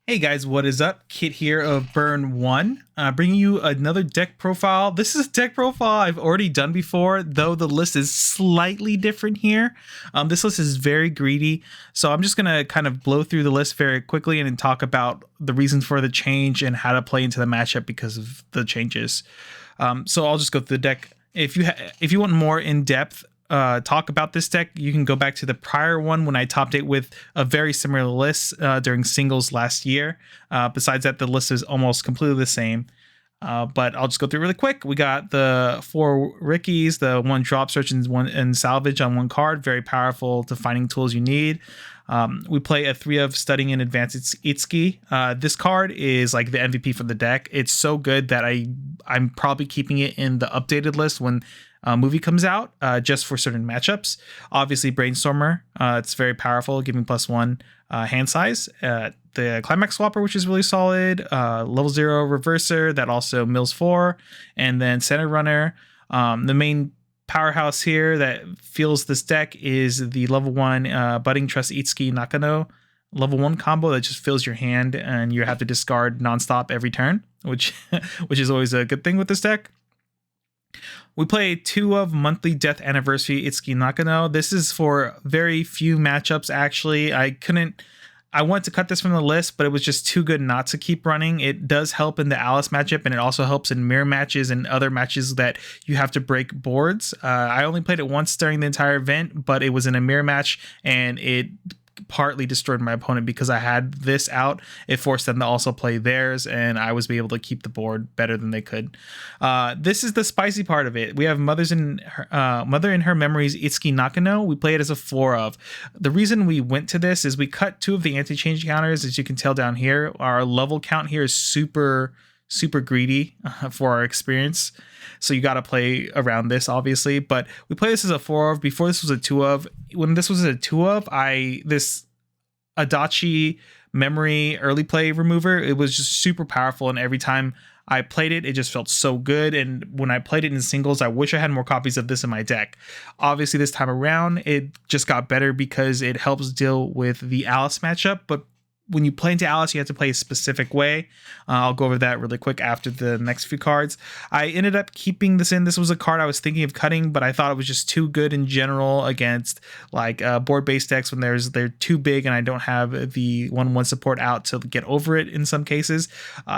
Hey guys, what is up? Kit here of Burn 1, bringing you another deck profile. This is a deck profile I've already done before, though the list is slightly different here. This list is very greedy, so I'm just going to kind of blow through the list very quickly and then talk about the reasons for the change and how to play into the matchup because of the changes. So I'll just go through the deck. If you want more in-depth talk about this deck, you can go back to the prior one when I topped it with a very similar list during singles last year. Besides that, the list is almost completely the same. But I'll just go through really quick. We got the 4 Rickies, the 1 drop search and salvage on 1 card. Very powerful defining tools you need. We play a 3 of Studying in Advanced Itsuki. This card is like the MVP for the deck. It's so good that I'm probably keeping it in the updated list when movie comes out, just for certain matchups. Obviously, Brainstormer, it's very powerful, giving +1 hand size. The Climax Swapper, which is really solid. Level 0 Reverser, that also mills 4. And then Center Runner. The main powerhouse here that feels this deck is the level 1 Budding Trust Itsuki Nakano level 1 combo that just fills your hand and you have to discard nonstop every turn, which is always a good thing with this deck. We play 2 of Monthly Death Anniversary Itsuki Nakano. This is for very few matchups, actually. I want to cut this from the list, but it was just too good not to keep running. It does help in the Alice matchup, and it also helps in mirror matches and other matches that you have to break boards. I only played it once during the entire event, but it was in a mirror match, and it partly destroyed my opponent because I had this out. It forced them to also play theirs, and I was able to keep the board better than they could. This is the spicy part of it. We have Mother in Her Memories Itsuki Nakano. We play it as a 4 of. The reason we went to this is we cut 2 of the anti-change counters. As you can tell down here, our level count here is super greedy for our experience, so you got to play around this, obviously. But we play this as a 4 of. Before, this was a 2 of. When this was a 2 of, this Adachi memory early play remover, it was just super powerful, and every time I played it, it just felt so good. And when I played it in singles, I wish I had more copies of this in my deck. Obviously, this time around, it just got better because it helps deal with the Alice matchup. But when you play into Alice, you have to play a specific way. I'll go over that really quick after the next few cards. I ended up keeping this in. This was a card I was thinking of cutting, but I thought it was just too good in general against like board-based decks when they're too big and I don't have the 1/1 support out to get over it in some cases.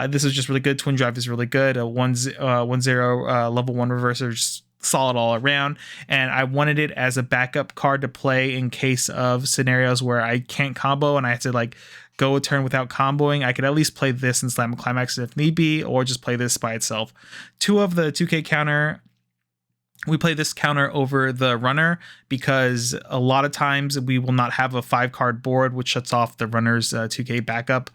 This is just really good. Twin Drive is really good. A 1/0 level 1 reverser, just solid all around, and I wanted it as a backup card to play in case of scenarios where I can't combo and I have to like go a turn without comboing. I could at least play this and slam a climax if need be, or just play this by itself. 2 of the 2K counter. We play this counter over the runner because a lot of times we will not have a 5-card board, which shuts off the runner's 2K backup.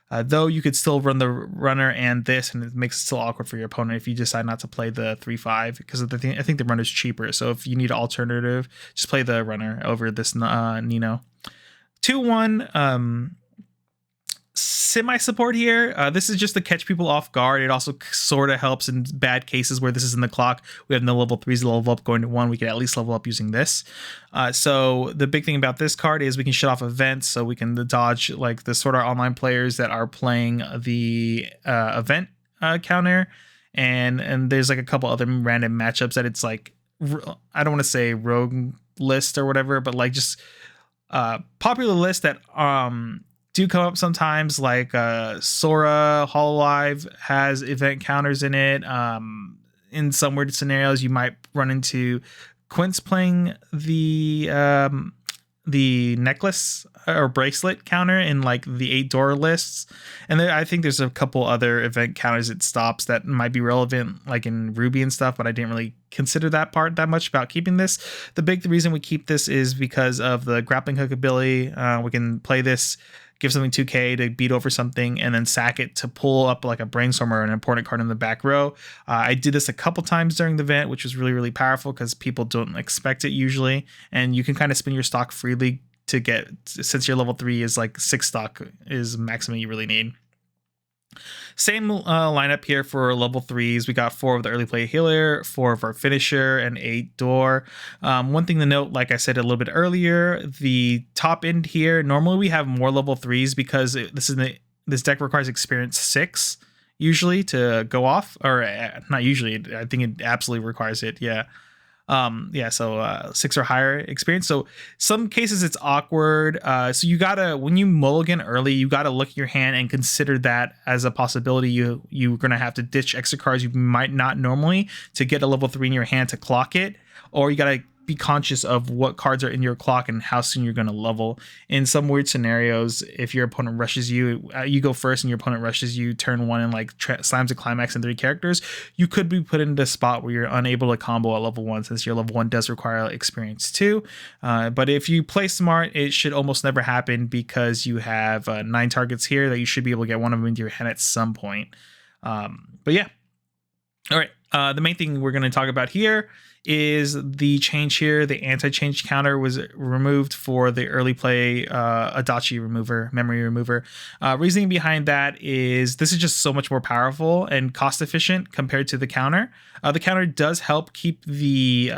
Though you could still run the runner and this, and it makes it still awkward for your opponent if you decide not to play the 3/5, because I think the runner's cheaper. So if you need an alternative, just play the runner over this Nino. 2/1 semi-support here. This is just to catch people off guard. It also sort of helps in bad cases where this is in the clock. We have no level 3s level up going to 1. We can at least level up using this. So the big thing about this card is we can shut off events, so we can dodge like the Sword Art Online players that are playing the event counter. And there's like a couple other random matchups that it's like, I don't want to say rogue list or whatever, but like just popular list that do come up sometimes, like Sora Hololive has event counters in it. In some weird scenarios, you might run into Quince playing the necklace or bracelet counter in like the 8 door lists. And I think there's a couple other event counters it stops that might be relevant, like in Ruby and stuff, but I didn't really consider that part that much about keeping this. The reason we keep this is because of the grappling hook ability. We can play this, give something 2K to beat over something, and then sack it to pull up like a Brainstormer or an important card in the back row. I did this a couple times during the event, which was really powerful because people don't expect it usually, and you can kind of spin your stock freely to get, since your level 3 is like 6 stock is maximum you really need. Same lineup here for level 3s. We got 4 of the early play healer, 4 of our finisher, and 8 door. One thing to note, like I said a little bit earlier, the top end here, normally we have more level 3s because this is this deck requires experience 6 usually to go off, or not usually. I think it absolutely requires it. Yeah. So 6 or higher experience. So some cases it's awkward. So you gotta, when you mulligan early, you gotta look at your hand and consider that as a possibility. You're gonna have to ditch extra cards you might not normally to get a level 3 in your hand to clock it, or you gotta be conscious of what cards are in your clock and how soon you're going to level. In some weird scenarios, if your opponent rushes you, you go first and your opponent rushes you turn 1 and like slams a climax and 3 characters, you could be put into a spot where you're unable to combo at level 1, since your level 1 does require experience 2. But if you play smart, it should almost never happen, because you have 9 targets here that you should be able to get one of them into your hand at some point. But yeah. All right. The main thing we're going to talk about here is the change here. The anti-change counter was removed for the early play Adachi remover, memory remover. Reasoning behind that is this is just so much more powerful and cost efficient compared to the counter. The counter does help keep the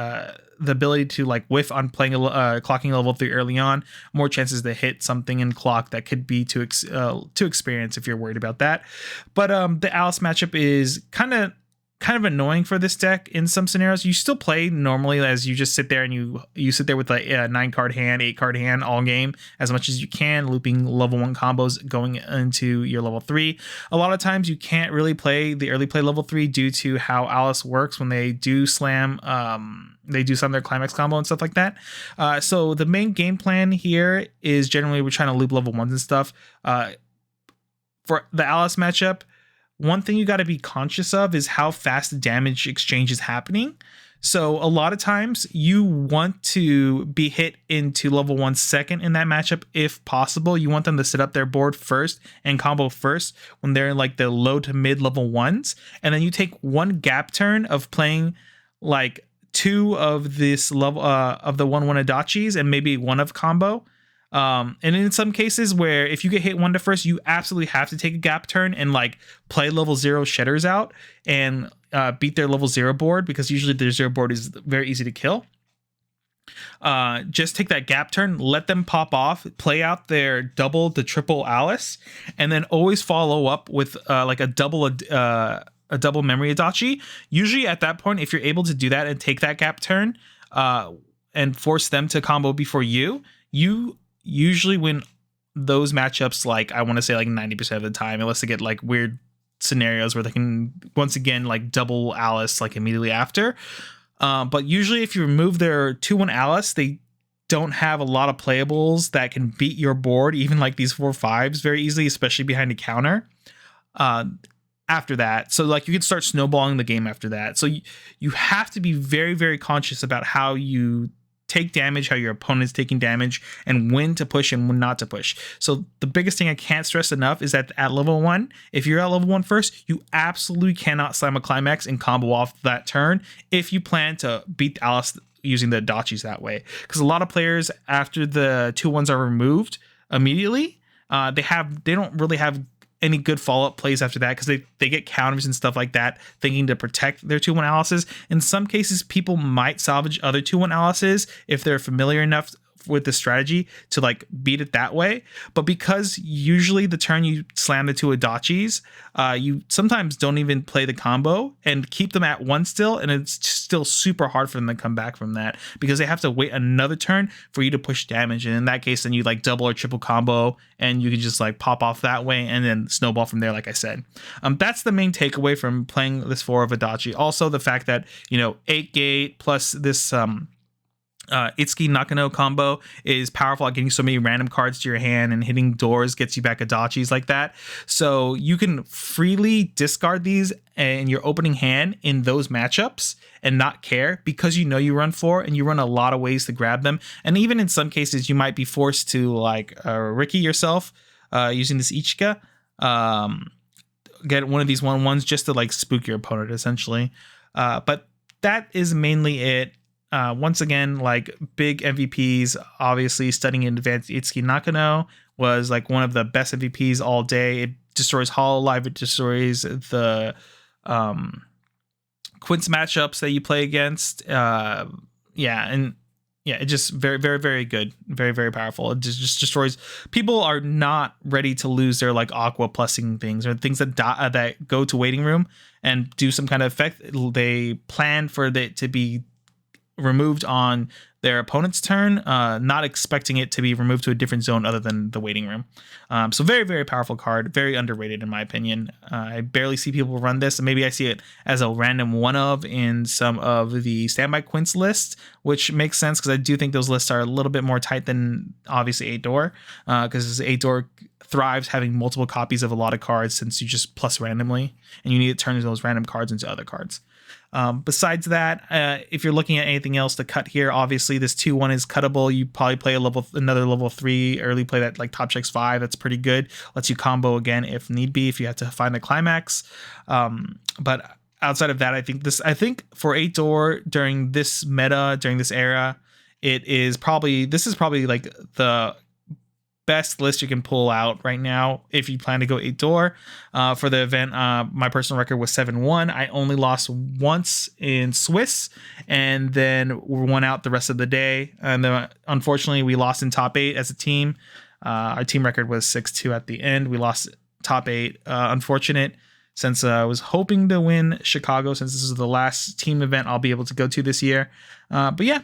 ability to like whiff on playing clocking level 3 early on, more chances to hit something in clock that could be too experience if you're worried about that. But the Alice matchup is kind of annoying for this deck in some scenarios. You still play normally as you just sit there and you sit there with like a 9 card hand, 8 card hand all game as much as you can, looping level 1 combos going into your level 3. A lot of times you can't really play the early play level 3 due to how Alice works when they do slam their climax combo and stuff like that. So the main game plan here is generally we're trying to loop level 1s and stuff. For the Alice matchup, one thing you got to be conscious of is how fast the damage exchange is happening. So a lot of times you want to be hit into level 1 second in that matchup if possible. You want them to set up their board first and combo first when they're in like the low to mid level 1s. And then you take one gap turn of playing like 2 of this level of the 1/1 Adachis and maybe 1 of combo. And in some cases where if you get hit 1 to first, you absolutely have to take a gap turn and like play level 0 shedders out and beat their level 0 board, because usually their 0 board is very easy to kill. Just take that gap turn, let them pop off, play out their double to triple Alice, and then always follow up with like a double memory Adachi. Usually at that point, if you're able to do that and take that gap turn and force them to combo before you usually win those matchups, like I want to say like 90% of the time, unless they get like weird scenarios where they can once again like double Alice like immediately after. But usually if you remove their 2/1 Alice, they don't have a lot of playables that can beat your board, even like these 4/5s very easily, especially behind a counter. After that, so like you can start snowballing the game after that. So you have to be very, very conscious about how you take damage, how your opponent's taking damage, and when to push and when not to push. So the biggest thing I can't stress enough is that at level 1, if you're at level 1 first, you absolutely cannot slam a climax and combo off that turn if you plan to beat Alice using the Adachis that way. Because a lot of players, after the 2/1s are removed immediately, they don't really have any good follow-up plays after that, because they get counters and stuff like that, thinking to protect their 2/1 Alices. In some cases, people might salvage other 2/1 Alices if they're familiar enough with the strategy to like beat it that way. But because usually the turn you slam the 2 Adachis, you sometimes don't even play the combo and keep them at 1 still, and it's still super hard for them to come back from that, because they have to wait another turn for you to push damage. And in that case, then you like double or triple combo and you can just like pop off that way and then snowball from there, like I said. That's the main takeaway from playing this 4 of Adachi. Also the fact that, 8 gate plus this Itsuki Nakano combo is powerful at getting so many random cards to your hand, and hitting doors gets you back Adachis like that. So you can freely discard these in your opening hand in those matchups and not care, because you run 4 and you run a lot of ways to grab them. And even in some cases, you might be forced to like Ricky yourself using this Ichika. Get one of these 1/1s just to like spook your opponent essentially. But that is mainly it. Once again, like big MVPs, obviously studying Advanced Itsuki Nakano was like one of the best MVPs all day. It destroys Hololive, it destroys the Quince matchups that you play against. And yeah, it just very good, very powerful. It just destroys. People are not ready to lose their like aqua plussing things or things that that go to waiting room and do some kind of effect. They plan for it to be removed on their opponent's turn, not expecting it to be removed to a different zone other than the waiting room. So very powerful card, very underrated in my opinion. I barely see people run this, and maybe I see it as a random one of in some of the standby quints lists, which makes sense because I do think those lists are a little bit more tight than obviously 8 door, because 8 door thrives having multiple copies of a lot of cards since you just plus randomly and you need to turn those random cards into other cards. Besides that, if you're looking at anything else to cut here, obviously this 2/1 is cuttable. You probably play another level 3 early play that like top checks 5. That's pretty good. Lets you combo again if need be, if you have to find the climax. But outside of that, I think for 8 door during this meta, during this era, this is probably like the best list you can pull out right now if you plan to go 8 door. For the event, my personal record was 7-1. I only lost once in Swiss and then won out the rest of the day, and then unfortunately we lost in top 8 as a team. Our team record was 6-2 at the end. We lost top 8. Unfortunate, since I was hoping to win Chicago, since this is the last team event I'll be able to go to this year. But yeah,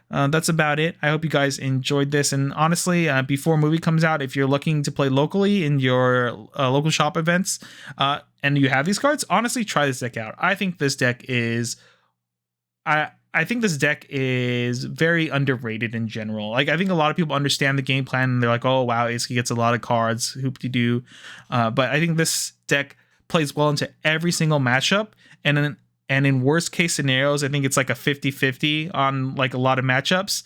that's about it. I hope you guys enjoyed this. And honestly, before movie comes out, if you're looking to play locally in your local shop events and you have these cards, honestly, try this deck out. I think this deck is... I think this deck is very underrated in general. Like, I think a lot of people understand the game plan and they're like, oh, wow, Itsuki gets a lot of cards, hoop-de-doo. But I think this deck plays well into every single matchup. And in worst case scenarios, I think it's like a 50-50 on like a lot of matchups,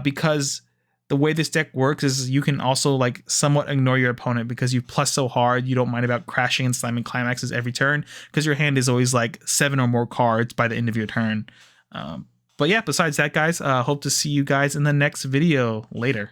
because the way this deck works is you can also like somewhat ignore your opponent because you plus so hard. You don't mind about crashing and slamming climaxes every turn because your hand is always like 7 or more cards by the end of your turn. But yeah, besides that, guys, hope to see you guys in the next video later.